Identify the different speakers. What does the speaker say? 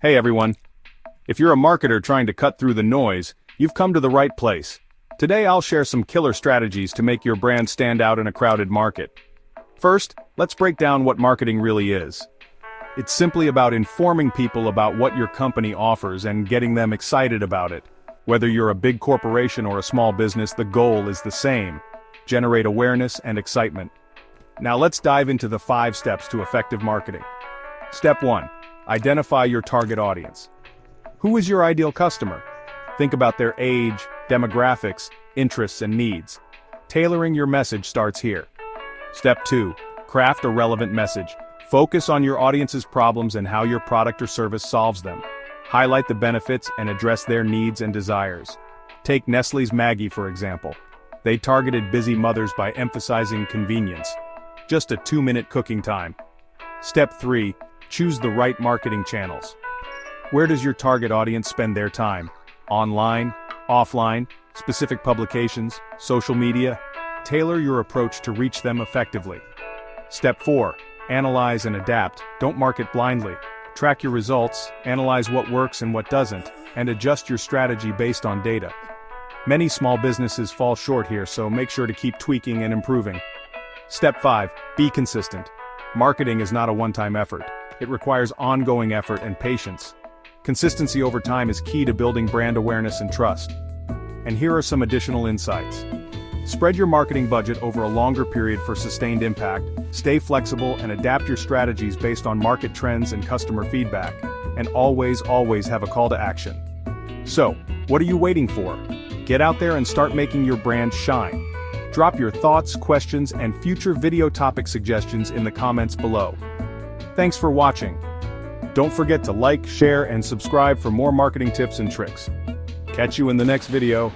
Speaker 1: Hey everyone. If you're a marketer trying to cut through the noise, you've come to the right place. Today I'll share some killer strategies to make your brand stand out in a crowded market. First, let's break down what marketing really is. It's simply about informing people about what your company offers and getting them excited about it. Whether you're a big corporation or a small business, the goal is the same: generate awareness and excitement. Now let's dive into the 5 steps to effective marketing. Step 1. Identify your target audience. Who is your ideal customer? Think about their age, demographics, interests, and needs. Tailoring your message starts here. Step 2. Craft a relevant message. Focus on your audience's problems and how your product or service solves them. Highlight the benefits and address their needs and desires. Take Nestlé's Maggie for example. They targeted busy mothers by emphasizing convenience. Just a 2-minute cooking time. Step 3. Choose the right marketing channels. Where does your target audience spend their time? Online, offline, specific publications, social media? Tailor your approach to reach them effectively. Step 4. Analyze and adapt. Don't market blindly. Track your results, analyze what works and what doesn't, and adjust your strategy based on data. Many small businesses fall short here, so make sure to keep tweaking and improving. Step 5. Be consistent. Marketing is not a one-time effort. It requires ongoing effort and patience. Consistency over time is key to building brand awareness and trust. And here are some additional insights. Spread your marketing budget over a longer period for sustained impact. Stay flexible and adapt your strategies based on market trends and customer feedback. And always have a call to action. So, what are you waiting for? Get out there and start making your brand shine. Drop your thoughts, questions, and future video topic suggestions in the comments below. Thanks for watching. Don't forget to like, share, and subscribe for more marketing tips and tricks. Catch you in the next video.